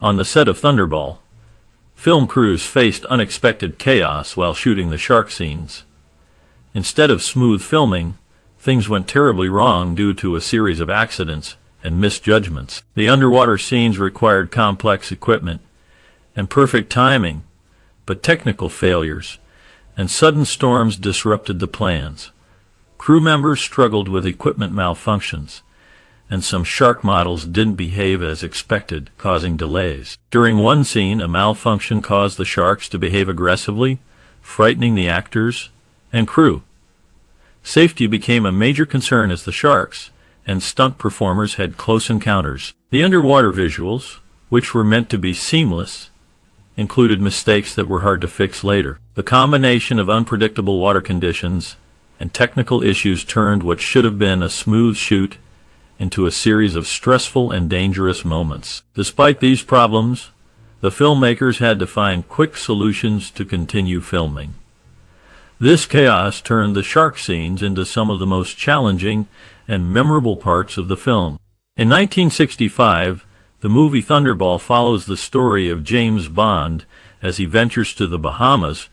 On the set of Thunderball, film crews faced unexpected chaos while shooting the shark scenes. Instead of smooth filming, things went terribly wrong due to a series of accidents and misjudgments. The underwater scenes required complex equipment and perfect timing, but technical failures and sudden storms disrupted the plans. Crew members struggled with equipment malfunctions, and some shark models didn't behave as expected, causing delays. During one scene, a malfunction caused the sharks to behave aggressively, frightening the actors and crew. Safety became a major concern as the sharks and stunt performers had close encounters. The underwater visuals, which were meant to be seamless, included mistakes that were hard to fix later. The combination of unpredictable water conditions and technical issues turned what should have been a smooth shoot into a series of stressful and dangerous moments. Despite these problems, the filmmakers had to find quick solutions to continue filming. This chaos turned the shark scenes into some of the most challenging and memorable parts of the film. In 1965, the movie Thunderball follows the story of James Bond as he ventures to the Bahamas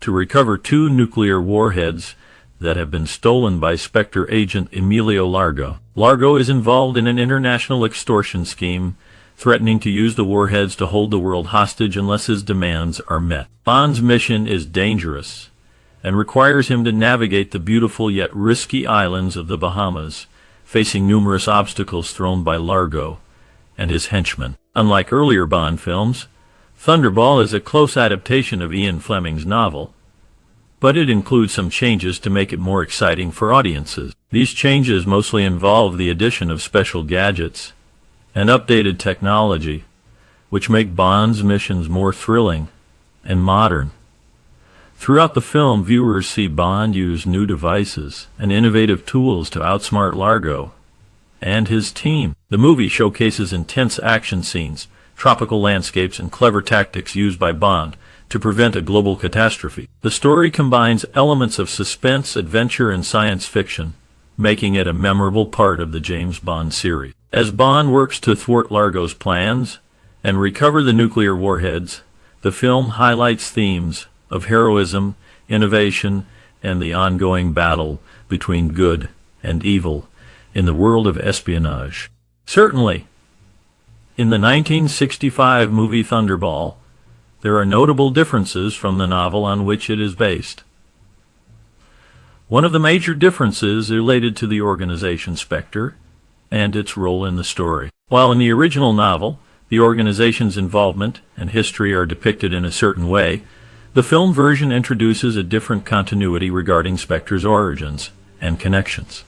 to recover 2 nuclear warheads that have been stolen by Spectre agent Emilio Largo. Largo is involved in an international extortion scheme, threatening to use the warheads to hold the world hostage unless his demands are met. Bond's mission is dangerous and requires him to navigate the beautiful yet risky islands of the Bahamas, facing numerous obstacles thrown by Largo and his henchmen. Unlike earlier Bond films, Thunderball is a close adaptation of Ian Fleming's novel, but it includes some changes to make it more exciting for audiences. These changes mostly involve the addition of special gadgets and updated technology, which make Bond's missions more thrilling and modern. Throughout the film, viewers see Bond use new devices and innovative tools to outsmart Largo and his team. The movie showcases intense action scenes, tropical landscapes, and clever tactics used by Bond to prevent a global catastrophe. The story combines elements of suspense, adventure, and science fiction, making it a memorable part of the James Bond series. As Bond works to thwart Largo's plans and recover the nuclear warheads, the film highlights themes of heroism, innovation, and the ongoing battle between good and evil in the world of espionage. Certainly, in the 1965 movie Thunderball, there are notable differences from the novel on which it is based. One of the major differences is related to the organization Spectre and its role in the story. While in the original novel, the organization's involvement and history are depicted in a certain way, the film version introduces a different continuity regarding Spectre's origins and connections.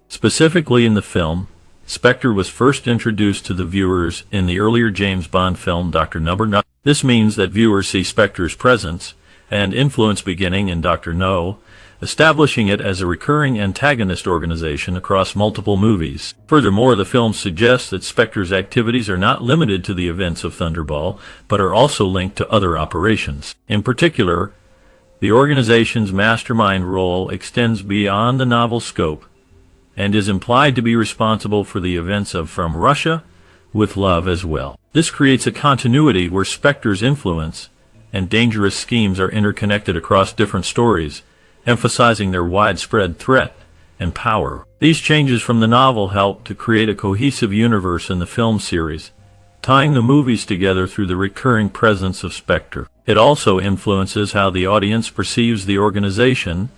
Specifically in the film, Spectre was first introduced to the viewers in the earlier James Bond film Dr. No. This means that viewers see Spectre's presence and influence beginning in Dr. No, establishing it as a recurring antagonist organization across multiple movies. Furthermore, the film suggests that Spectre's activities are not limited to the events of Thunderball, but are also linked to other operations. In particular, the organization's mastermind role extends beyond the novel scope and is implied to be responsible for the events of From Russia with Love as well. This creates a continuity where Spectre's influence and dangerous schemes are interconnected across different stories, emphasizing their widespread threat and power. These changes from the novel help to create a cohesive universe in the film series, tying the movies together through the recurring presence of Spectre. It also influences how the audience perceives the organization,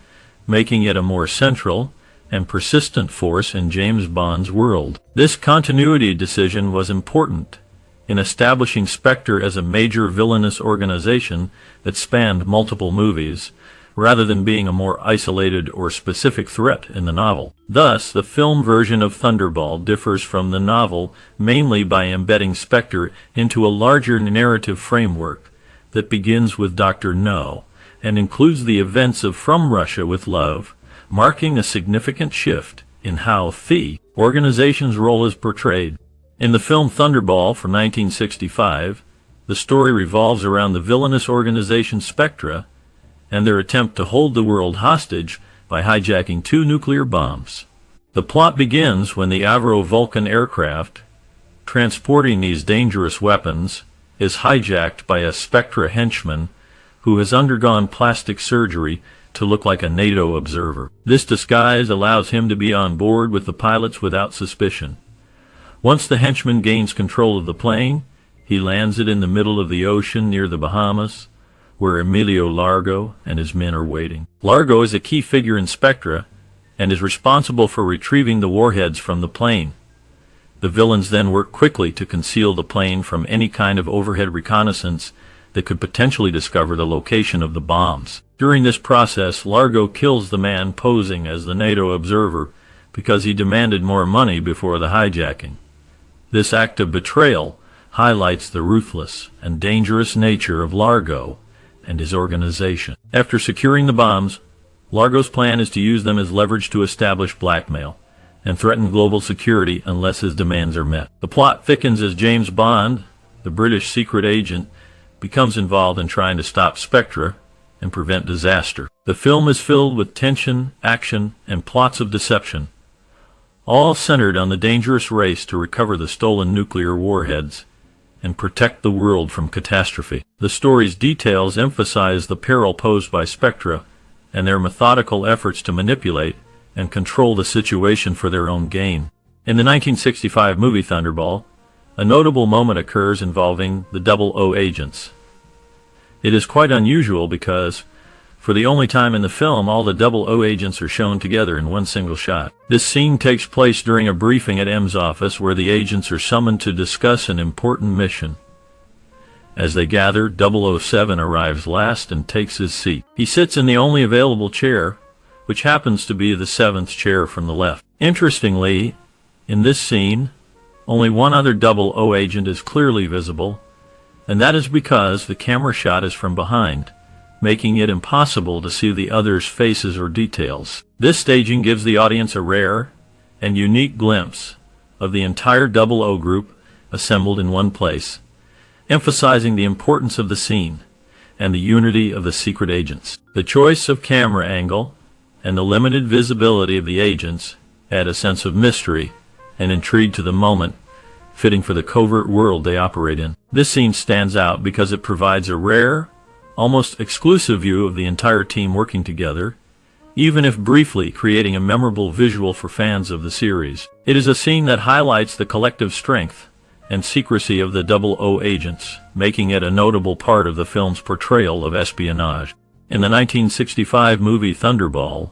making it a more central and persistent force in James Bond's world. This continuity decision was important in establishing Spectre as a major villainous organization that spanned multiple movies, rather than being a more isolated or specific threat in the novel. Thus, the film version of Thunderball differs from the novel mainly by embedding Spectre into a larger narrative framework that begins with Dr. No and includes the events of From Russia with Love, marking a significant shift in how the organization's role is portrayed. In the film Thunderball from 1965, the story revolves around the villainous organization Spectre and their attempt to hold the world hostage by hijacking 2 nuclear bombs. The plot begins when the Avro Vulcan aircraft transporting these dangerous weapons, is hijacked by a Spectra henchman who has undergone plastic surgery to look like a NATO observer. This disguise allows him to be on board with the pilots without suspicion. Once the henchman gains control of the plane, he lands it in the middle of the ocean near the Bahamas, where Emilio Largo and his men are waiting. Largo is a key figure in Spectra and is responsible for retrieving the warheads from the plane. The villains then work quickly to conceal the plane from any kind of overhead reconnaissance that could potentially discover the location of the bombs. During this process, Largo kills the man posing as the NATO observer because he demanded more money before the hijacking. This act of betrayal highlights the ruthless and dangerous nature of Largo and his organization. After securing the bombs, Largo's plan is to use them as leverage to establish blackmail and threaten global security unless his demands are met. The plot thickens as James Bond, the British secret agent, becomes involved in trying to stop Spectra and prevent disaster. The film is filled with tension, action, and plots of deception, all centered on the dangerous race to recover the stolen nuclear warheads and protect the world from catastrophe. The story's details emphasize the peril posed by Spectra and their methodical efforts to manipulate and control the situation for their own gain. In the 1965 movie Thunderball, a notable moment occurs involving the 00 agents. It is quite unusual because, for the only time in the film, all the 00 agents are shown together in one single shot. This scene takes place during a briefing at M's office where the agents are summoned to discuss an important mission. As they gather, 007 arrives last and takes his seat. He sits in the only available chair, which happens to be the 7th chair from the left. Interestingly, in this scene, only one other 00 agent is clearly visible, and that is because the camera shot is from behind, making it impossible to see the others' faces or details. This staging gives the audience a rare and unique glimpse of the entire 00 group assembled in one place, emphasizing the importance of the scene and the unity of the secret agents. The choice of camera angle and the limited visibility of the agents add a sense of mystery and intrigue to the moment, fitting for the covert world they operate in. This scene stands out because it provides a rare, almost exclusive view of the entire team working together, even if briefly creating a memorable visual for fans of the series. It is a scene that highlights the collective strength and secrecy of the 00 agents, making it a notable part of the film's portrayal of espionage. In the 1965 movie Thunderball,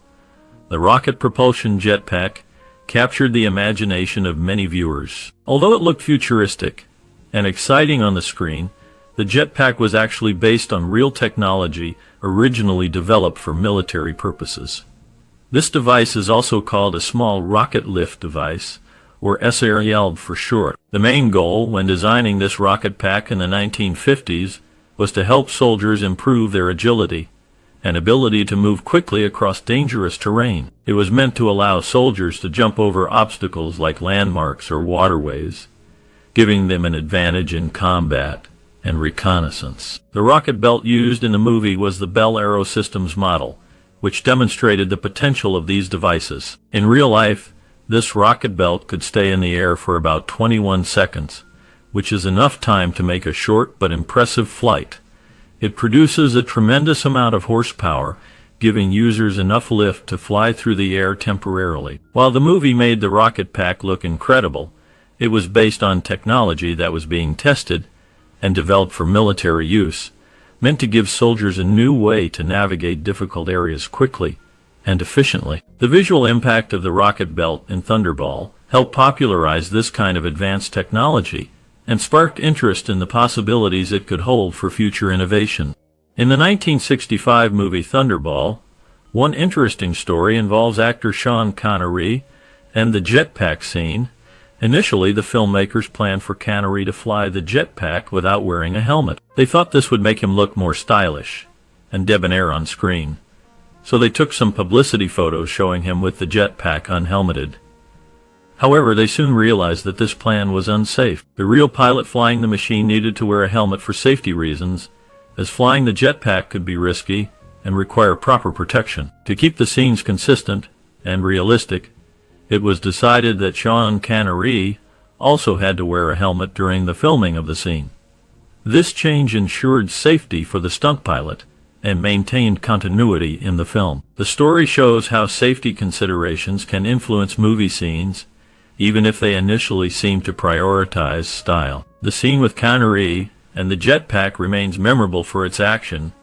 the rocket propulsion jetpack captured the imagination of many viewers. Although it looked futuristic and exciting on the screen, the jetpack was actually based on real technology originally developed for military purposes. This device is also called a small rocket lift device, or SRL for short. The main goal when designing this rocket pack in the 1950s was to help soldiers improve their agility and ability to move quickly across dangerous terrain. It was meant to allow soldiers to jump over obstacles like landmarks or waterways, giving them an advantage in combat and reconnaissance. The rocket belt used in the movie was the Bell Aerosystems model, which demonstrated the potential of these devices. In real life, this rocket belt could stay in the air for about 21 seconds, which is enough time to make a short but impressive flight. It produces a tremendous amount of horsepower, giving users enough lift to fly through the air temporarily. While the movie made the rocket pack look incredible, it was based on technology that was being tested and developed for military use, meant to give soldiers a new way to navigate difficult areas quickly and efficiently. The visual impact of the rocket belt in Thunderball helped popularize this kind of advanced technology and sparked interest in the possibilities it could hold for future innovation. In the 1965 movie Thunderball, one interesting story involves actor Sean Connery and the jetpack scene. Initially, the filmmakers planned for Connery to fly the jetpack without wearing a helmet. They thought this would make him look more stylish and debonair on screen, so they took some publicity photos showing him with the jetpack unhelmeted. However, they soon realized that this plan was unsafe. The real pilot flying the machine needed to wear a helmet for safety reasons, as flying the jetpack could be risky and require proper protection. To keep the scenes consistent and realistic, it was decided that Sean Connery also had to wear a helmet during the filming of the scene. This change ensured safety for the stunt pilot and maintained continuity in the film. The story shows how safety considerations can influence movie scenes, even if they initially seem to prioritize style. The scene with Connery and the jetpack remains memorable for its action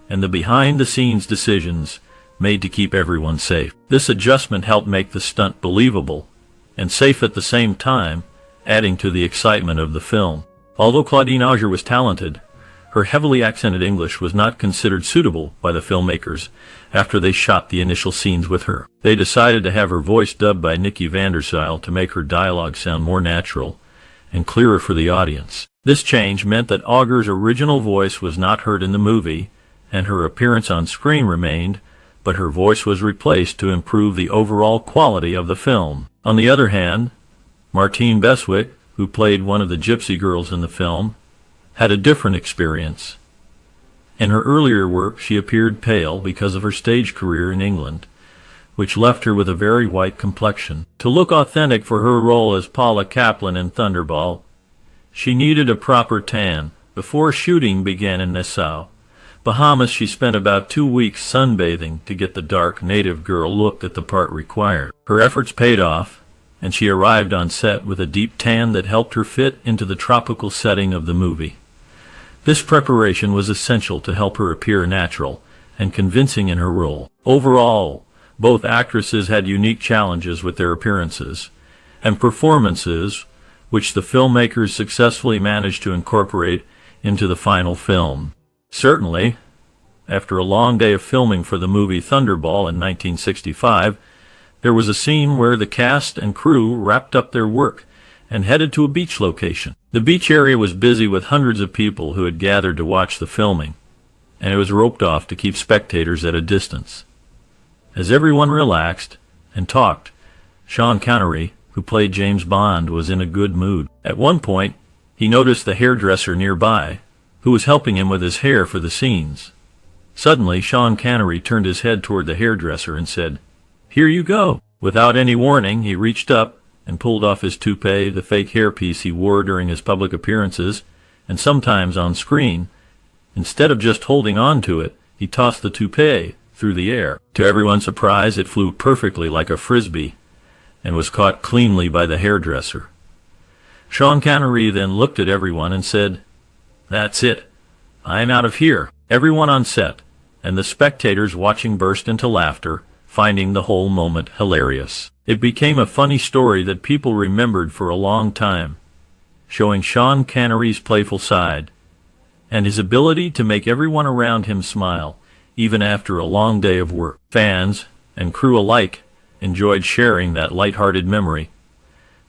and the behind-the-scenes decisions made to keep everyone safe. This adjustment helped make the stunt believable and safe at the same time, adding to the excitement of the film. Although Claudine Auger was talented, her heavily accented English was not considered suitable by the filmmakers after they shot the initial scenes with her. They decided to have her voice dubbed by Nicky Vanderzijl to make her dialogue sound more natural and clearer for the audience. This change meant that Auger's original voice was not heard in the movie, and her appearance on screen remained, but her voice was replaced to improve the overall quality of the film. On the other hand, Martine Beswick, who played one of the gypsy girls in the film, had a different experience. In her earlier work, she appeared pale because of her stage career in England, which left her with a very white complexion. To look authentic for her role as Paula Kaplan in Thunderball, she needed a proper tan. Before shooting began in Nassau, Bahamas, she spent about 2 weeks sunbathing to get the dark native girl look that the part required. Her efforts paid off, and she arrived on set with a deep tan that helped her fit into the tropical setting of the movie. This preparation was essential to help her appear natural and convincing in her role. Overall, both actresses had unique challenges with their appearances and performances, which the filmmakers successfully managed to incorporate into the final film. Certainly, after a long day of filming for the movie Thunderball in 1965, there was a scene where the cast and crew wrapped up their work and headed to a beach location. The beach area was busy with hundreds of people who had gathered to watch the filming, and it was roped off to keep spectators at a distance. As everyone relaxed and talked, Sean Connery, who played James Bond, was in a good mood. At one point, he noticed the hairdresser nearby, who was helping him with his hair for the scenes. Suddenly, Sean Connery turned his head toward the hairdresser and said, "Here you go." Without any warning, he reached up and pulled off his toupee, the fake hairpiece he wore during his public appearances and sometimes on screen. Instead of just holding on to it, he tossed the toupee through the air. To everyone's surprise, it flew perfectly like a frisbee and was caught cleanly by the hairdresser. Sean Connery then looked at everyone and said, "That's it. I'm out of here." Everyone on set and the spectators watching burst into laughter, finding the whole moment hilarious. It became a funny story that people remembered for a long time, showing Sean Connery's playful side and his ability to make everyone around him smile, even after a long day of work. Fans and crew alike enjoyed sharing that light-hearted memory,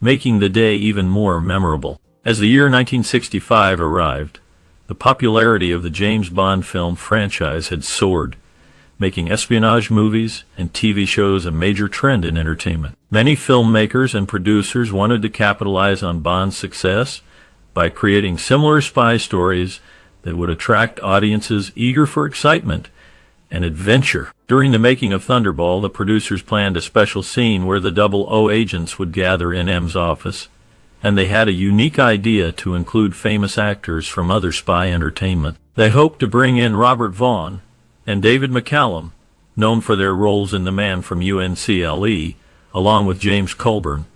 making the day even more memorable. As the year 1965 arrived, the popularity of the James Bond film franchise had soared, making espionage movies and TV shows a major trend in entertainment. Many filmmakers and producers wanted to capitalize on Bond's success by creating similar spy stories that would attract audiences eager for excitement and adventure. During the making of Thunderball, the producers planned a special scene where the 00 agents would gather in M's office, and they had a unique idea to include famous actors from other spy entertainment. They hoped to bring in Robert Vaughn and David McCallum, known for their roles in The Man from UNCLE, along with James Colburn,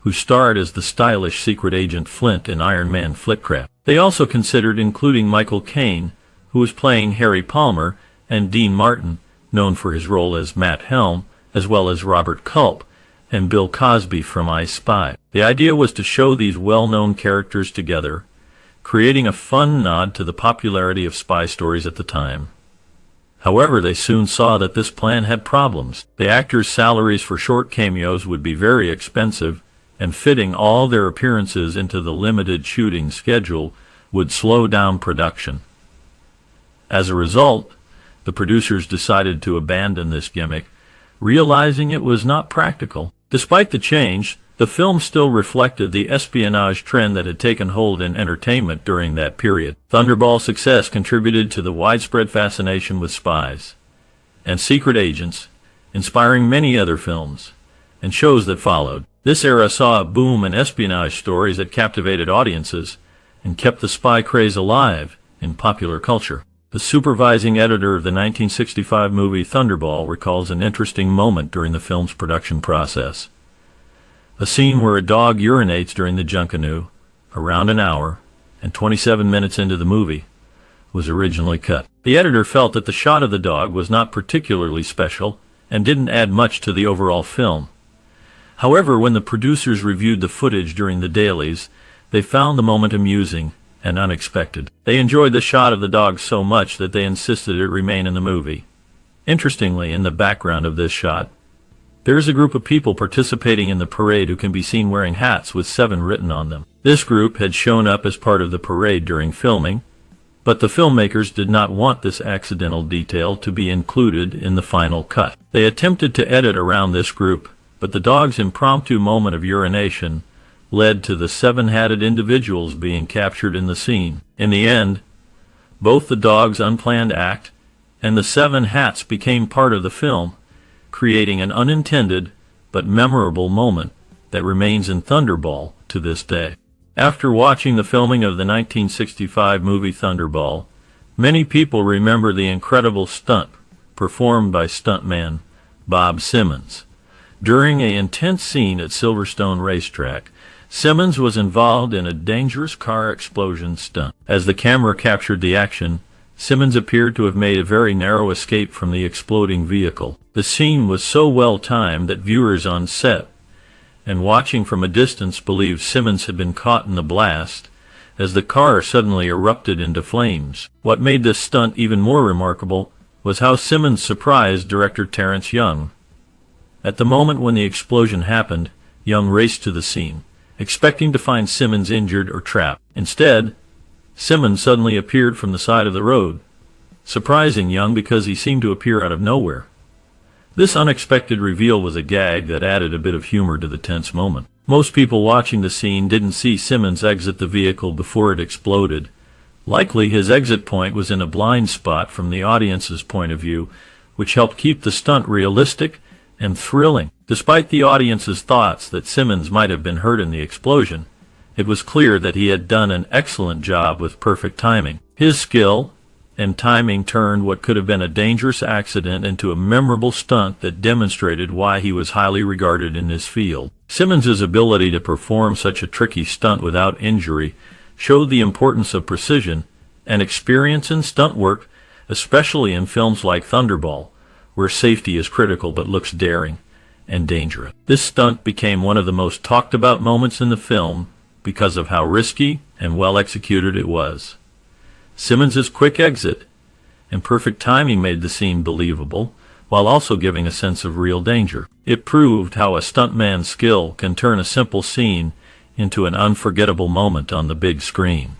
who starred as the stylish secret agent Flint in Iron Man Flitcraft. They also considered including Michael Caine, who was playing Harry Palmer, and Dean Martin, known for his role as Matt Helm, as well as Robert Culp and Bill Cosby from I Spy. The idea was to show these well-known characters together, creating a fun nod to the popularity of spy stories at the time. However, they soon saw that this plan had problems. The actors' salaries for short cameos would be very expensive, and fitting all their appearances into the limited shooting schedule would slow down production. As a result, the producers decided to abandon this gimmick, realizing it was not practical. Despite the change, the film still reflected the espionage trend that had taken hold in entertainment during that period. Thunderball's success contributed to the widespread fascination with spies and secret agents, inspiring many other films and shows that followed. This era saw a boom in espionage stories that captivated audiences and kept the spy craze alive in popular culture. The supervising editor of the 1965 movie Thunderball recalls an interesting moment during the film's production process. A scene where a dog urinates during the Junkanoo, around an hour and 27 minutes into the movie, was originally cut. The editor felt that the shot of the dog was not particularly special and didn't add much to the overall film. However, when the producers reviewed the footage during the dailies, they found the moment amusing and unexpected. They enjoyed the shot of the dog so much that they insisted it remain in the movie. Interestingly, in the background of this shot, there is a group of people participating in the parade who can be seen wearing hats with 7 written on them. This group had shown up as part of the parade during filming, but the filmmakers did not want this accidental detail to be included in the final cut. They attempted to edit around this group, but the dog's impromptu moment of urination led to the 7 hatted individuals being captured in the scene. In the end, both the dog's unplanned act and the 7 hats became part of the film, creating an unintended but memorable moment that remains in Thunderball to this day. After watching the filming of the 1965 movie Thunderball, many people remember the incredible stunt performed by stuntman Bob Simmons. During an intense scene at Silverstone Racetrack, Simmons was involved in a dangerous car explosion stunt. As the camera captured the action, Simmons appeared to have made a very narrow escape from the exploding vehicle. The scene was so well timed that viewers on set and watching from a distance believed Simmons had been caught in the blast as the car suddenly erupted into flames. What made this stunt even more remarkable was how Simmons surprised director Terrence Young. At the moment when the explosion happened, Young raced to the scene, expecting to find Simmons injured or trapped. Instead, Simmons suddenly appeared from the side of the road, surprising Young because he seemed to appear out of nowhere. This unexpected reveal was a gag that added a bit of humor to the tense moment. Most people watching the scene didn't see Simmons exit the vehicle before it exploded. Likely his exit point was in a blind spot from the audience's point of view, which helped keep the stunt realistic and thrilling. Despite the audience's thoughts that Simmons might have been hurt in the explosion, it was clear that he had done an excellent job with perfect timing. His skill and timing turned what could have been a dangerous accident into a memorable stunt that demonstrated why he was highly regarded in his field. Simmons's ability to perform such a tricky stunt without injury showed the importance of precision and experience in stunt work, especially in films like Thunderball, where safety is critical but looks daring and dangerous. This stunt became one of the most talked about moments in the film because of how risky and well executed it was. Simmons's quick exit and perfect timing made the scene believable, while also giving a sense of real danger. It proved how a stuntman's skill can turn a simple scene into an unforgettable moment on the big screen.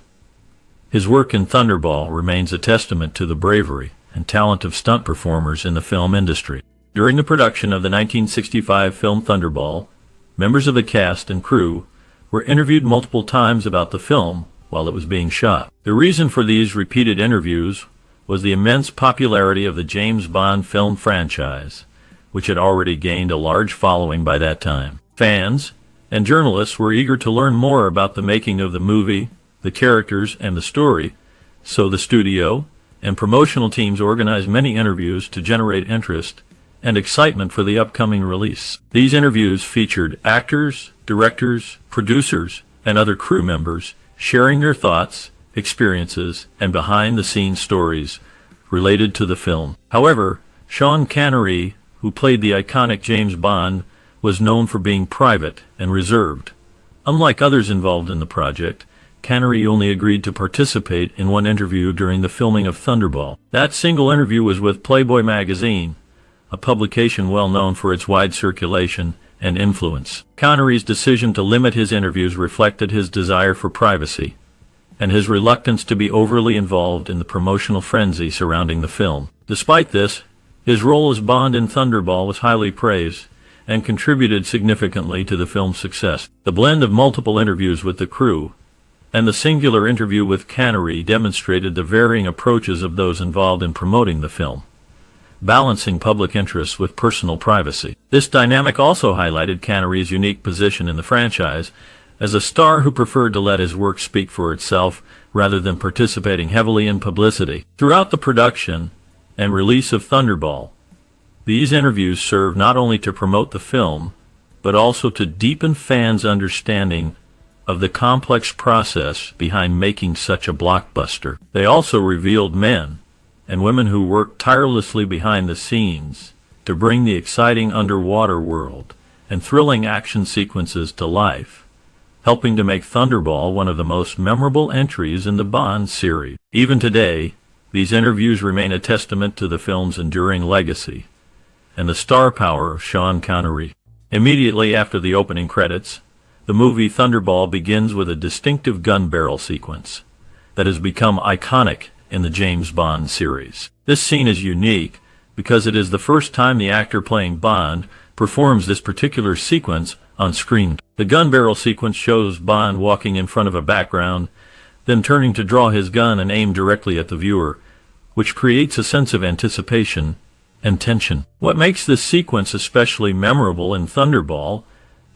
His work in Thunderball remains a testament to the bravery and talent of stunt performers in the film industry. During the production of the 1965 film Thunderball, members of the cast and crew were interviewed multiple times about the film while it was being shot. The reason for these repeated interviews was the immense popularity of the James Bond film franchise, which had already gained a large following by that time. Fans and journalists were eager to learn more about the making of the movie, the characters, and the story, so the studio and promotional teams organized many interviews to generate interest and excitement for the upcoming release. These interviews featured actors, directors, producers, and other crew members sharing their thoughts, experiences, and behind-the-scenes stories related to the film. However, Sean Connery, who played the iconic James Bond, was known for being private and reserved. Unlike others involved in the project, Connery only agreed to participate in one interview during the filming of Thunderball. That single interview was with Playboy magazine, a publication well known for its wide circulation and influence. Connery's decision to limit his interviews reflected his desire for privacy and his reluctance to be overly involved in the promotional frenzy surrounding the film. Despite this, his role as Bond in Thunderball was highly praised and contributed significantly to the film's success. The blend of multiple interviews with the crew and the singular interview with Connery demonstrated the varying approaches of those involved in promoting the film. balancing public interest with personal privacy. This dynamic also highlighted Connery's unique position in the franchise as a star who preferred to let his work speak for itself rather than participating heavily in publicity. Throughout the production and release of Thunderball, these interviews served not only to promote the film, but also to deepen fans' understanding of the complex process behind making such a blockbuster. They also revealed men and women who worked tirelessly behind the scenes to bring the exciting underwater world and thrilling action sequences to life, helping to make Thunderball one of the most memorable entries in the Bond series. Even today, these interviews remain a testament to the film's enduring legacy and the star power of Sean Connery. Immediately after the opening credits, the movie Thunderball begins with a distinctive gun barrel sequence that has become iconic in the James Bond series. This scene is unique because it is the first time the actor playing Bond performs this particular sequence on screen. The gun barrel sequence shows Bond walking in front of a background, then turning to draw his gun and aim directly at the viewer, which creates a sense of anticipation and tension. What makes this sequence especially memorable in Thunderball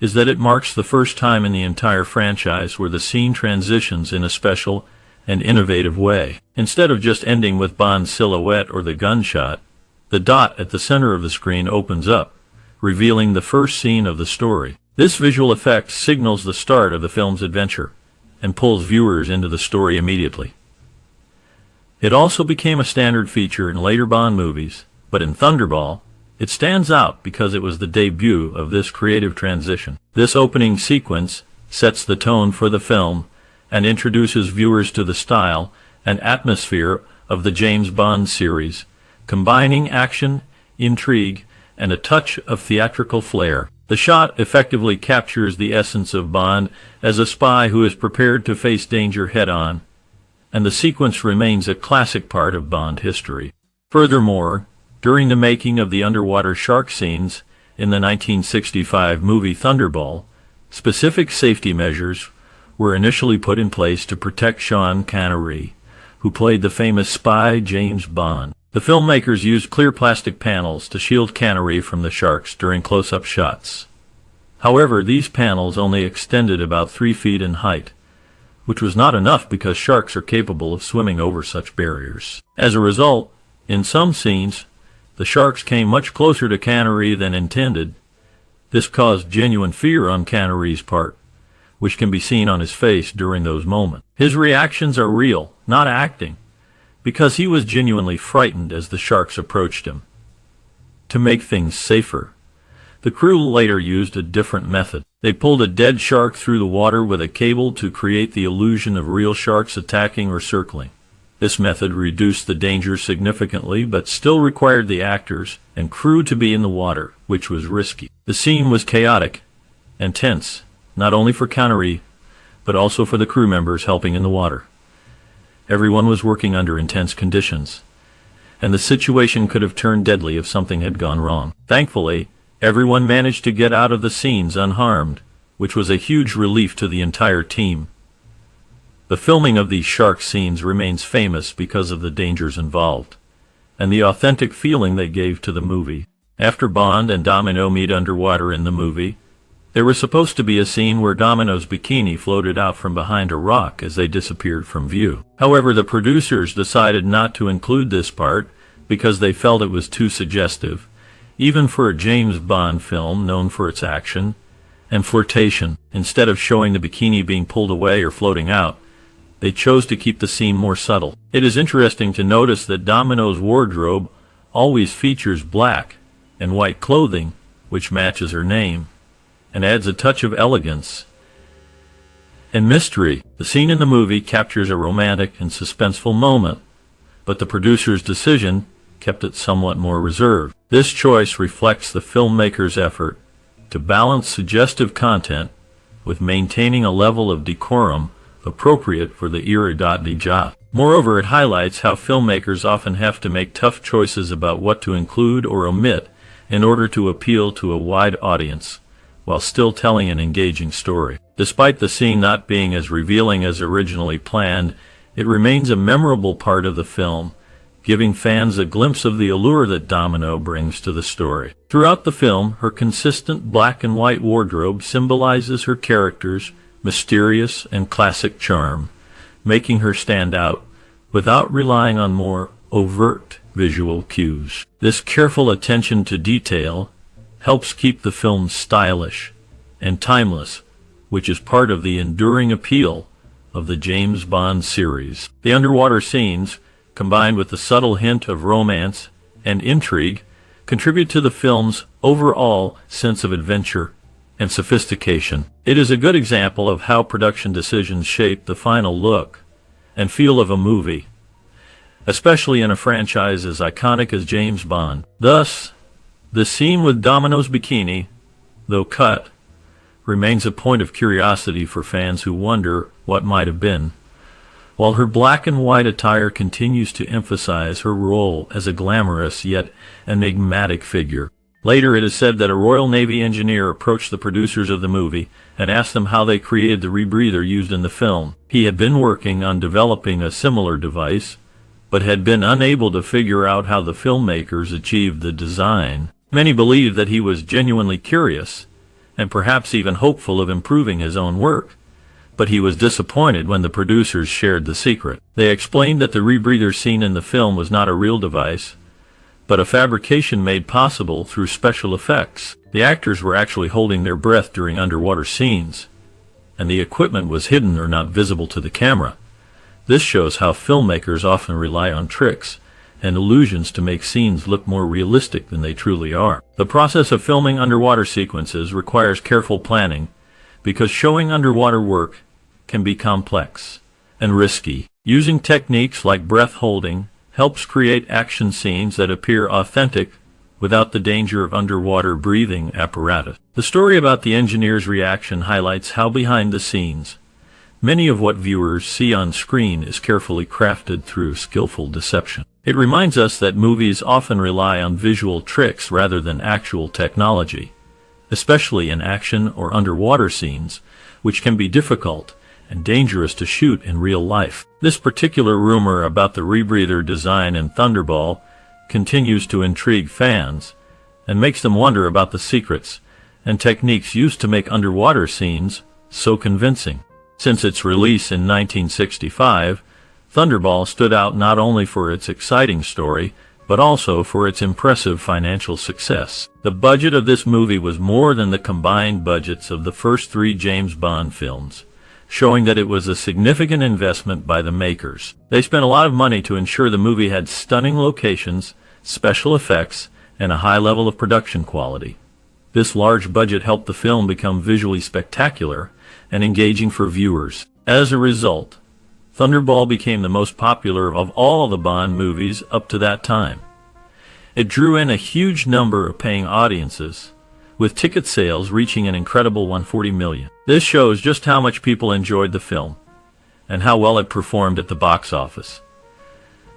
is that it marks the first time in the entire franchise where the scene transitions in a special and innovative way. Instead of just ending with Bond's silhouette or the gunshot, the dot at the center of the screen opens up, revealing the first scene of the story. This visual effect signals the start of the film's adventure and pulls viewers into the story immediately. It also became a standard feature in later Bond movies, but in Thunderball, it stands out because it was the debut of this creative transition. This opening sequence sets the tone for the film and introduces viewers to the style and atmosphere of the James Bond series, combining action, intrigue, and a touch of theatrical flair. The shot effectively captures the essence of Bond as a spy who is prepared to face danger head-on, and the sequence remains a classic part of Bond history. Furthermore, during the making of the underwater shark scenes in the 1965 movie Thunderball, specific safety measures were initially put in place to protect Sean Connery, who played the famous spy James Bond. The filmmakers used clear plastic panels to shield Connery from the sharks during close-up shots. However, these panels only extended about 3 feet in height, which was not enough because sharks are capable of swimming over such barriers. As a result, in some scenes, the sharks came much closer to Connery than intended. This caused genuine fear on Connery's part, which can be seen on his face during those moments. His reactions are real, not acting, because he was genuinely frightened as the sharks approached him. To make things safer, the crew later used a different method. They pulled a dead shark through the water with a cable to create the illusion of real sharks attacking or circling. This method reduced the danger significantly, but still required the actors and crew to be in the water, which was risky. The scene was chaotic and tense, not only for Connery, but also for the crew members helping in the water. Everyone was working under intense conditions, and the situation could have turned deadly if something had gone wrong. Thankfully, everyone managed to get out of the scenes unharmed, which was a huge relief to the entire team. The filming of these shark scenes remains famous because of the dangers involved, and the authentic feeling they gave to the movie. After Bond and Domino meet underwater in the movie, there was supposed to be a scene where Domino's bikini floated out from behind a rock as they disappeared from view. However, the producers decided not to include this part because they felt it was too suggestive, even for a James Bond film known for its action and flirtation. Instead of showing the bikini being pulled away or floating out, they chose to keep the scene more subtle. It is interesting to notice that Domino's wardrobe always features black and white clothing, which matches her name and adds a touch of elegance and mystery. The scene in the movie captures a romantic and suspenseful moment, but the producer's decision kept it somewhat more reserved. This choice reflects the filmmaker's effort to balance suggestive content with maintaining a level of decorum appropriate for the era. Moreover, it highlights how filmmakers often have to make tough choices about what to include or omit in order to appeal to a wide audience, while still telling an engaging story. Despite the scene not being as revealing as originally planned, it remains a memorable part of the film giving fans a glimpse of the allure that Domino brings to the story. Throughout the film, her consistent black and white wardrobe symbolizes her character's mysterious and classic charm, making her stand out without relying on more overt visual cues. This careful attention to detail helps keep the film stylish and timeless, which is part of the enduring appeal of the James Bond series. The underwater scenes, combined with the subtle hint of romance and intrigue, contribute to the film's overall sense of adventure and sophistication. It is a good example of how production decisions shape the final look and feel of a movie, especially in a franchise as iconic as James Bond. Thus, the scene with Domino's bikini, though cut, remains a point of curiosity for fans who wonder what might have been, while her black and white attire continues to emphasize her role as a glamorous yet enigmatic figure. Later, it is said that a Royal Navy engineer approached the producers of the movie and asked them how they created the rebreather used in the film. He had been working on developing a similar device, but had been unable to figure out how the filmmakers achieved the design. Many believed that he was genuinely curious, and perhaps even hopeful of improving his own work, but he was disappointed when the producers shared the secret. They explained that the rebreather scene in the film was not a real device, but a fabrication made possible through special effects. The actors were actually holding their breath during underwater scenes, and the equipment was hidden or not visible to the camera. This shows how filmmakers often rely on tricks and illusions to make scenes look more realistic than they truly are. The process of filming underwater sequences requires careful planning because showing underwater work can be complex and risky. Using techniques like breath holding helps create action scenes that appear authentic without the danger of underwater breathing apparatus. The story about the engineer's reaction highlights how behind the scenes many of what viewers see on screen is carefully crafted through skillful deception. It reminds us that movies often rely on visual tricks rather than actual technology, especially in action or underwater scenes, which can be difficult and dangerous to shoot in real life. This particular rumor about the rebreather design in Thunderball continues to intrigue fans and makes them wonder about the secrets and techniques used to make underwater scenes so convincing. Since its release in 1965, Thunderball stood out not only for its exciting story, but also for its impressive financial success. The budget of this movie was more than the combined budgets of the first 3 James Bond films, showing that it was a significant investment by the makers. They spent a lot of money to ensure the movie had stunning locations, special effects, and a high level of production quality. This large budget helped the film become visually spectacular and engaging for viewers. As a result, Thunderball became the most popular of all the Bond movies up to that time. It drew in a huge number of paying audiences, with ticket sales reaching an incredible 140 million. This shows just how much people enjoyed the film, and how well it performed at the box office.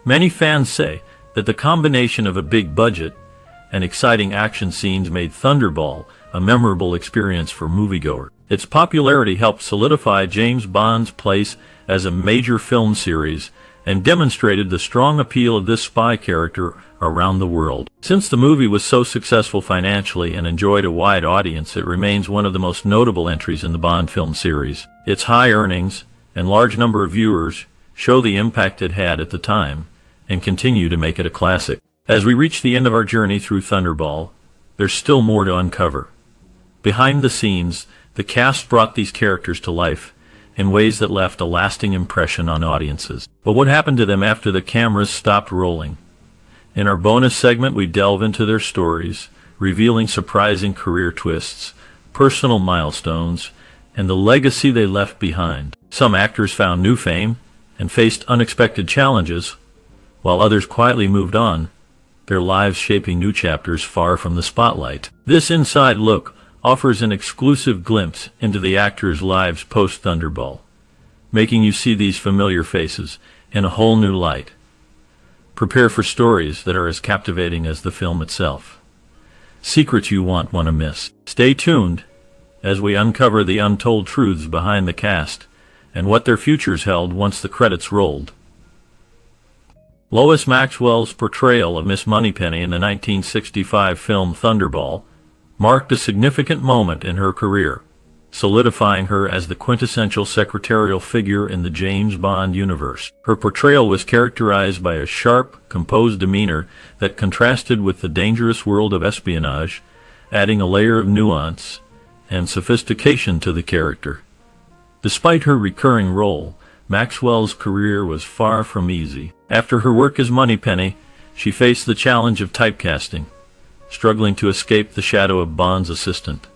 Many fans say that the combination of a big budget and exciting action scenes made Thunderball a memorable experience for moviegoers. Its popularity helped solidify James Bond's place as a major film series and demonstrated the strong appeal of this spy character around the world. Since the movie was so successful financially and enjoyed a wide audience, it remains one of the most notable entries in the Bond film series. Its high earnings and large number of viewers show the impact it had at the time and continue to make it a classic. As we reach the end of our journey through Thunderball, there's still more to uncover. Behind the scenes, the cast brought these characters to life in ways that left a lasting impression on audiences. But what happened to them after the cameras stopped rolling? In our bonus segment, we delve into their stories, revealing surprising career twists, personal milestones, and the legacy they left behind. Some actors found new fame and faced unexpected challenges, while others quietly moved on, their lives shaping new chapters far from the spotlight. This inside look offers an exclusive glimpse into the actors' lives post-Thunderball, making you see these familiar faces in a whole new light. Prepare for stories that are as captivating as the film itself. Secrets you won't want to miss. Stay tuned as we uncover the untold truths behind the cast and what their futures held once the credits rolled. Lois Maxwell's portrayal of Miss Moneypenny in the 1965 film Thunderball marked a significant moment in her career, solidifying her as the quintessential secretarial figure in the James Bond universe. Her portrayal was characterized by a sharp, composed demeanor that contrasted with the dangerous world of espionage, adding a layer of nuance and sophistication to the character. Despite her recurring role, Maxwell's career was far from easy. After her work as Moneypenny, she faced the challenge of typecasting, struggling to escape the shadow of Bond's assistant.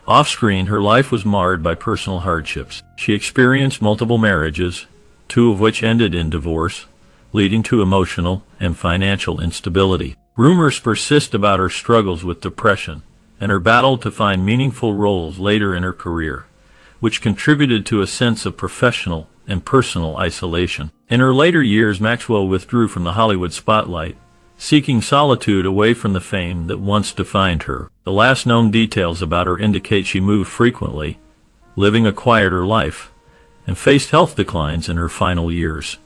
Off-screen, her life was marred by personal hardships. She experienced multiple marriages, two of which ended in divorce, leading to emotional and financial instability. Rumors persist about her struggles with depression and her battle to find meaningful roles later in her career, which contributed to a sense of professional and personal isolation. In her later years, Maxwell withdrew from the Hollywood spotlight, seeking solitude away from the fame that once defined her. The last known details about her indicate she moved frequently, living a quieter life, and faced health declines in her final years.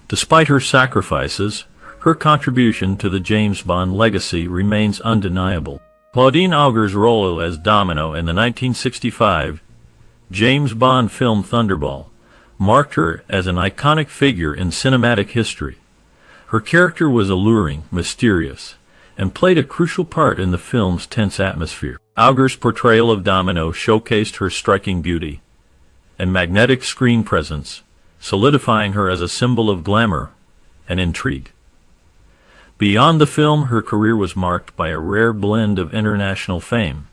Despite her sacrifices, her contribution to the James Bond legacy remains undeniable. Claudine Auger's role as Domino in the 1965 James Bond film Thunderball marked her as an iconic figure in cinematic history. Her character was alluring, mysterious, and played a crucial part in the film's tense atmosphere. Auger's portrayal of Domino showcased her striking beauty and magnetic screen presence, solidifying her as a symbol of glamour and intrigue. Beyond the film, her career was marked by a rare blend of international fame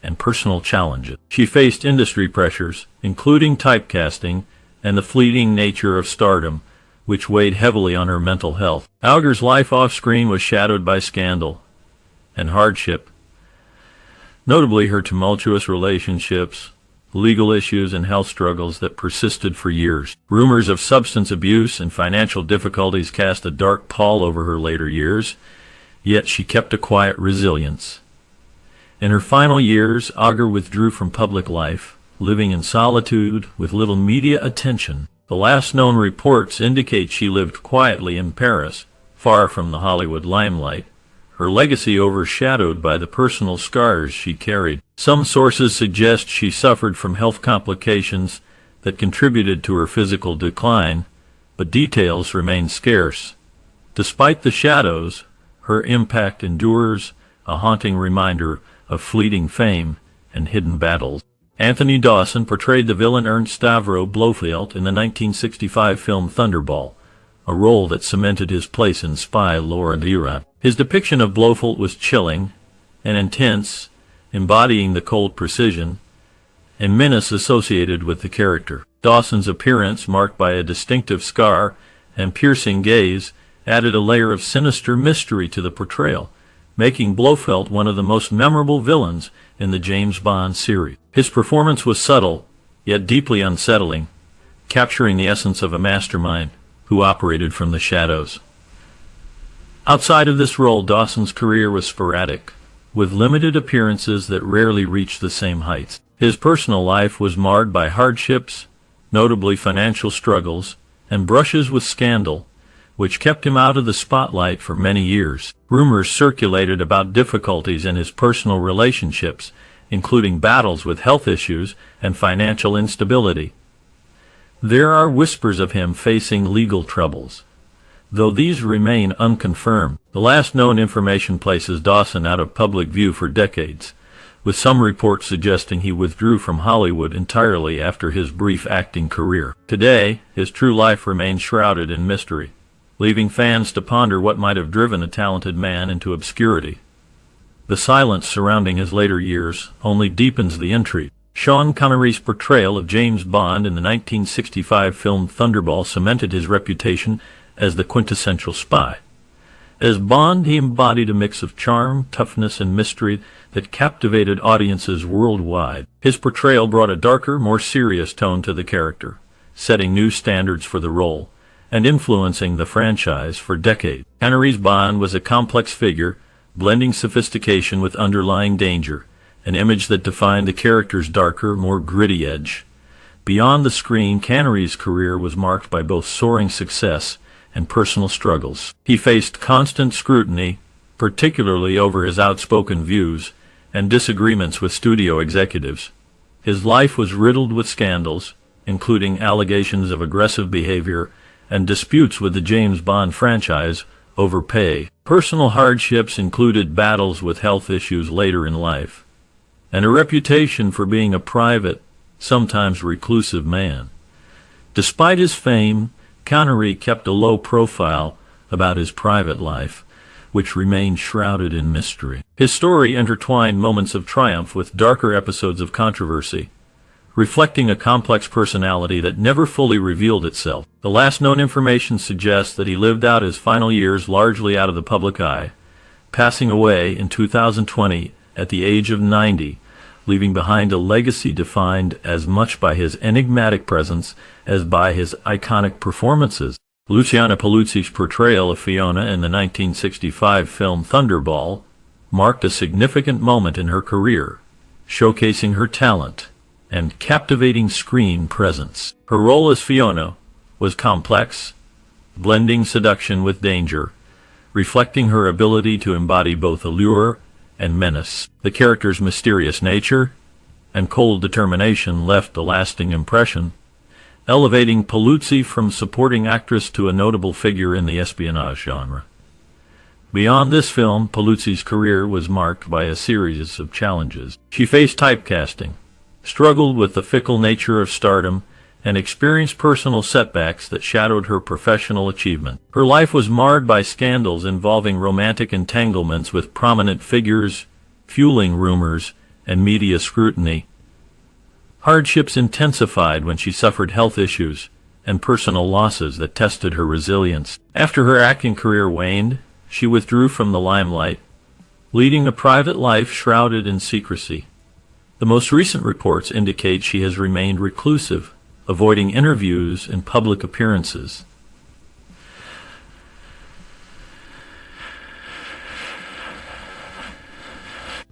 and personal challenges. She faced industry pressures, including typecasting and the fleeting nature of stardom, which weighed heavily on her mental health. Auger's life off-screen was shadowed by scandal and hardship, notably her tumultuous relationships, legal issues, and health struggles that persisted for years. Rumors of substance abuse and financial difficulties cast a dark pall over her later years, yet she kept a quiet resilience. In her final years, Auger withdrew from public life, living in solitude with little media attention. The last known reports indicate she lived quietly in Paris, far from the Hollywood limelight, her legacy overshadowed by the personal scars she carried. Some sources suggest she suffered from health complications that contributed to her physical decline, but details remain scarce. Despite the shadows, her impact endures, a haunting reminder of fleeting fame and hidden battles. Anthony Dawson portrayed the villain Ernst Stavro Blofeld in the 1965 film Thunderball, a role that cemented his place in spy lore and era. His depiction of Blofeld was chilling and intense, embodying the cold precision and menace associated with the character. Dawson's appearance, marked by a distinctive scar and piercing gaze, added a layer of sinister mystery to the portrayal, making Blofeld one of the most memorable villains in the James Bond series. His performance was subtle, yet deeply unsettling, capturing the essence of a mastermind who operated from the shadows. Outside of this role, Dawson's career was sporadic, with limited appearances that rarely reached the same heights. His personal life was marred by hardships, notably financial struggles, and brushes with scandal, which kept him out of the spotlight for many years. Rumors circulated about difficulties in his personal relationships, including battles with health issues and financial instability. There are whispers of him facing legal troubles, though these remain unconfirmed. The last known information places Dawson out of public view for decades, with some reports suggesting he withdrew from Hollywood entirely after his brief acting career. Today, his true life remains shrouded in mystery, leaving fans to ponder what might have driven a talented man into obscurity. The silence surrounding his later years only deepens the intrigue. Sean Connery's portrayal of James Bond in the 1965 film Thunderball cemented his reputation as the quintessential spy. As Bond, he embodied a mix of charm, toughness, and mystery that captivated audiences worldwide. His portrayal brought a darker, more serious tone to the character, setting new standards for the role and influencing the franchise for decades. Connery's Bond was a complex figure, blending sophistication with underlying danger, an image that defined the character's darker, more gritty edge. Beyond the screen, Connery's career was marked by both soaring success and personal struggles. He faced constant scrutiny, particularly over his outspoken views and disagreements with studio executives. His life was riddled with scandals, including allegations of aggressive behavior and disputes with the James Bond franchise over pay. Personal hardships included battles with health issues later in life, and a reputation for being a private, sometimes reclusive man. Despite his fame, Connery kept a low profile about his private life, which remained shrouded in mystery. His story intertwined moments of triumph with darker episodes of controversy, reflecting a complex personality that never fully revealed itself. The last known information suggests that he lived out his final years largely out of the public eye, passing away in 2020 at the age of 90, leaving behind a legacy defined as much by his enigmatic presence as by his iconic performances. Luciana Paluzzi's portrayal of Fiona in the 1965 film Thunderball marked a significant moment in her career, showcasing her talent and captivating screen presence. Her role as Fiona was complex, blending seduction with danger, reflecting her ability to embody both allure and menace. The character's mysterious nature and cold determination left a lasting impression, elevating Paluzzi from supporting actress to a notable figure in the espionage genre. Beyond this film, Paluzzi's career was marked by a series of challenges. She faced typecasting, struggled with the fickle nature of stardom, and experienced personal setbacks that shadowed her professional achievement. Her life was marred by scandals involving romantic entanglements with prominent figures, fueling rumors and media scrutiny. Hardships intensified when she suffered health issues and personal losses that tested her resilience. After her acting career waned, she withdrew from the limelight, leading a private life shrouded in secrecy. The most recent reports indicate she has remained reclusive, avoiding interviews and public appearances.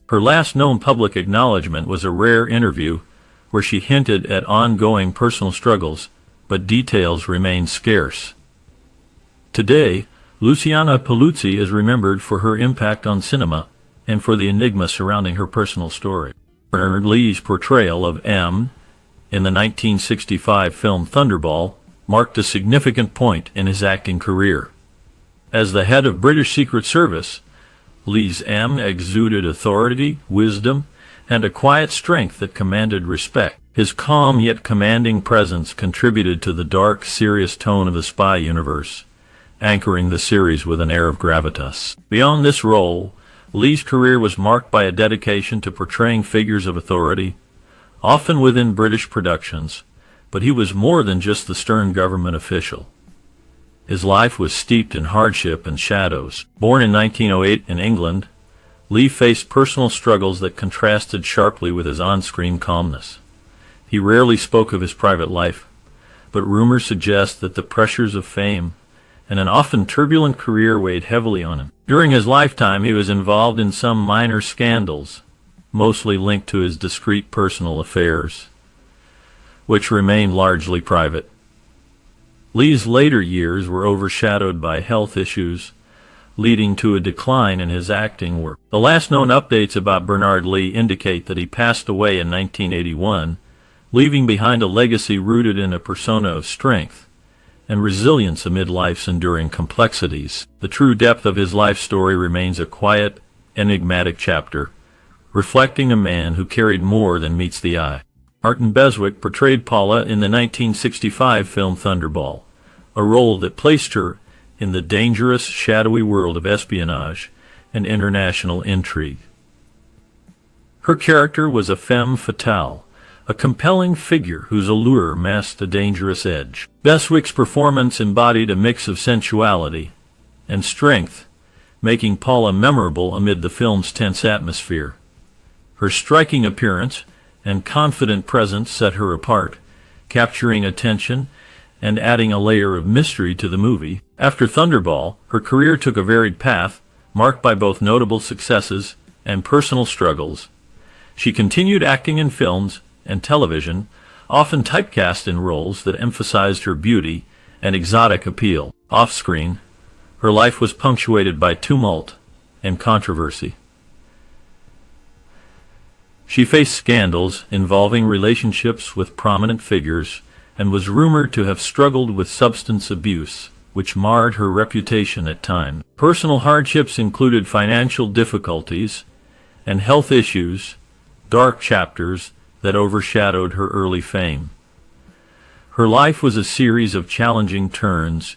Her last known public acknowledgement was a rare interview where she hinted at ongoing personal struggles, but details remain scarce. Today, Luciana Paluzzi is remembered for her impact on cinema and for the enigma surrounding her personal story. Bernard Lee's portrayal of M in the 1965 film Thunderball marked a significant point in his acting career. As the head of British Secret Service, Lee's M exuded authority, wisdom, and a quiet strength that commanded respect. His calm yet commanding presence contributed to the dark, serious tone of the spy universe, anchoring the series with an air of gravitas. Beyond this role, Lee's career was marked by a dedication to portraying figures of authority, often within British productions, but he was more than just the stern government official. His life was steeped in hardship and shadows. Born in 1908 in England, Lee faced personal struggles that contrasted sharply with his on-screen calmness. He rarely spoke of his private life, but rumors suggest that the pressures of fame and an often turbulent career weighed heavily on him. During his lifetime, he was involved in some minor scandals, mostly linked to his discreet personal affairs, which remained largely private. Lee's later years were overshadowed by health issues, leading to a decline in his acting work. The last known updates about Bernard Lee indicate that he passed away in 1981, leaving behind a legacy rooted in a persona of strength and resilience amid life's enduring complexities. The true depth of his life story remains a quiet, enigmatic chapter, reflecting a man who carried more than meets the eye. Martin Beswick portrayed Paula in the 1965 film Thunderball, a role that placed her in the dangerous, shadowy world of espionage and international intrigue. Her character was a femme fatale, a compelling figure whose allure masked a dangerous edge. Beswick's performance embodied a mix of sensuality and strength, making Paula memorable amid the film's tense atmosphere. Her striking appearance and confident presence set her apart, capturing attention and adding a layer of mystery to the movie. After Thunderball, her career took a varied path, marked by both notable successes and personal struggles. She continued acting in films and television, often typecast in roles that emphasized her beauty and exotic appeal. Off-screen, her life was punctuated by tumult and controversy. She faced scandals involving relationships with prominent figures and was rumored to have struggled with substance abuse, which marred her reputation at times. Personal hardships included financial difficulties and health issues, dark chapters that overshadowed her early fame. Her life was a series of challenging turns,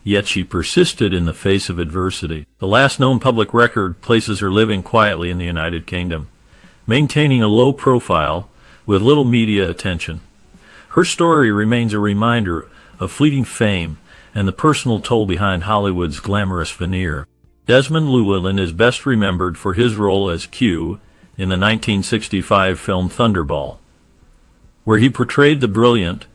yet she persisted in the face of adversity. The last known public record places her living quietly in the United Kingdom, maintaining a low profile with little media attention. Her story remains a reminder of fleeting fame and the personal toll behind Hollywood's glamorous veneer. Desmond Llewellyn is best remembered for his role as Q in the 1965 film Thunderball, where he portrayed the brilliant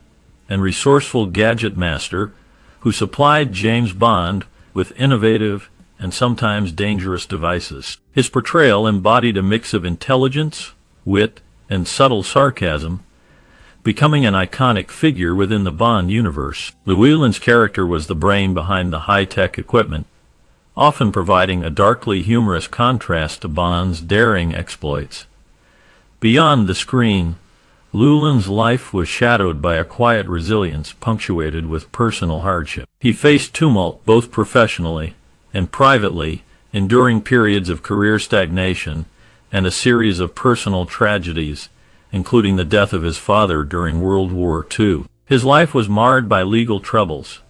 and resourceful gadget master who supplied James Bond with innovative and sometimes dangerous devices. His portrayal embodied a mix of intelligence, wit, and subtle sarcasm, becoming an iconic figure within the Bond universe. Llewellyn's character was the brain behind the high-tech equipment, often providing a darkly humorous contrast to Bond's daring exploits. Beyond the screen, Llewellyn's life was shadowed by a quiet resilience punctuated with personal hardship. He faced tumult both professionally and privately, enduring periods of career stagnation and a series of personal tragedies, including the death of his father during World War II. His life was marred by legal troubles.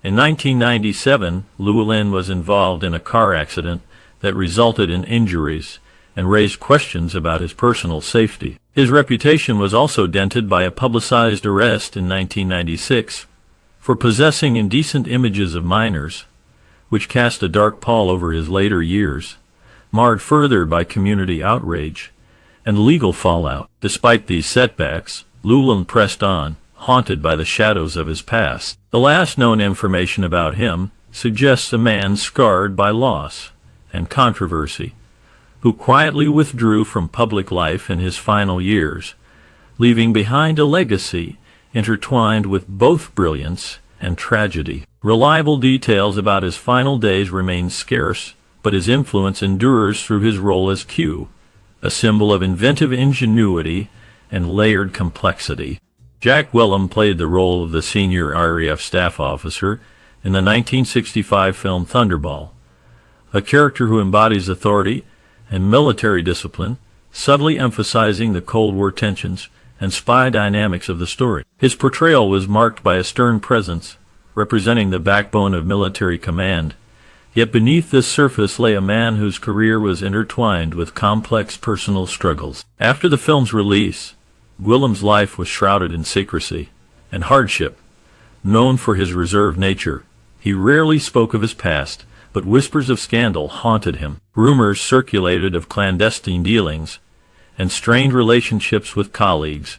In 1997, Llewellyn was involved in a car accident that resulted in injuries and raised questions about his personal safety. His reputation was also dented by a publicized arrest in 1996 for possessing indecent images of minors, which cast a dark pall over his later years, marred further by community outrage and legal fallout. Despite these setbacks, Llewellyn pressed on, haunted by the shadows of his past. The last known information about him suggests a man scarred by loss and controversy, who quietly withdrew from public life in his final years, leaving behind a legacy intertwined with both brilliance and tragedy. Reliable details about his final days remain scarce, but his influence endures through his role as Q, a symbol of inventive ingenuity and layered complexity. Jack Wellham played the role of the senior RAF staff officer in the 1965 film Thunderball, a character who embodies authority and military discipline, subtly emphasizing the Cold War tensions and spy dynamics of the story. His portrayal was marked by a stern presence, representing the backbone of military command, yet beneath this surface lay a man whose career was intertwined with complex personal struggles. After the film's release, Wellham's life was shrouded in secrecy and hardship. Known for his reserved nature, he rarely spoke of his past, but whispers of scandal haunted him. Rumors circulated of clandestine dealings and strained relationships with colleagues,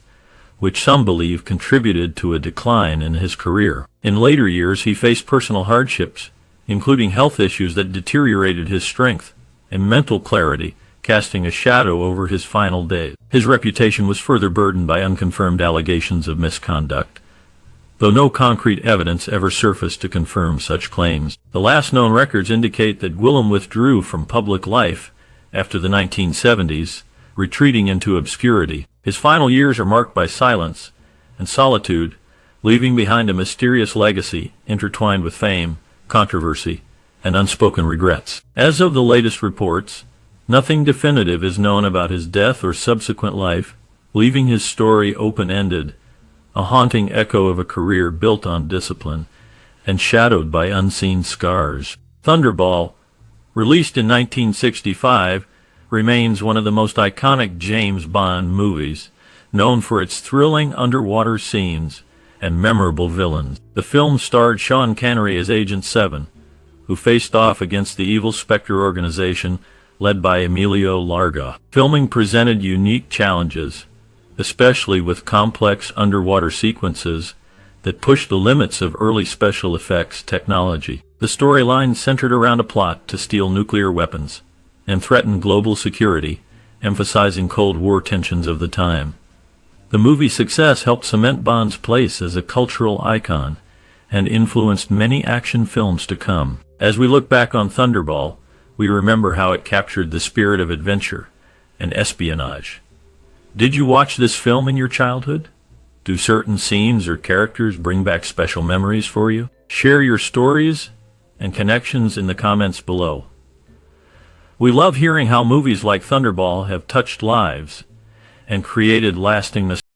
which some believe contributed to a decline in his career. In later years, he faced personal hardships, including health issues that deteriorated his strength and mental clarity, casting a shadow over his final days. His reputation was further burdened by unconfirmed allegations of misconduct, though no concrete evidence ever surfaced to confirm such claims. The last known records indicate that Wellham withdrew from public life after the 1970s, retreating into obscurity. His final years are marked by silence and solitude, leaving behind a mysterious legacy intertwined with fame, controversy, and unspoken regrets. As of the latest reports, nothing definitive is known about his death or subsequent life, leaving his story open-ended, a haunting echo of a career built on discipline and shadowed by unseen scars. Thunderball, released in 1965, remains one of the most iconic James Bond movies, known for its thrilling underwater scenes and memorable villains. The film starred Sean Connery as Agent 7, who faced off against the evil Spectre organization led by Emilio Larga. Filming presented unique challenges, especially with complex underwater sequences that pushed the limits of early special effects technology. The storyline centered around a plot to steal nuclear weapons and threaten global security, emphasizing Cold War tensions of the time. The movie's success helped cement Bond's place as a cultural icon and influenced many action films to come. As we look back on Thunderball, we remember how it captured the spirit of adventure and espionage. Did you watch this film in your childhood? Do certain scenes or characters bring back special memories for you? Share your stories and connections in the comments below. We love hearing how movies like Thunderball have touched lives and created lasting nostalgia.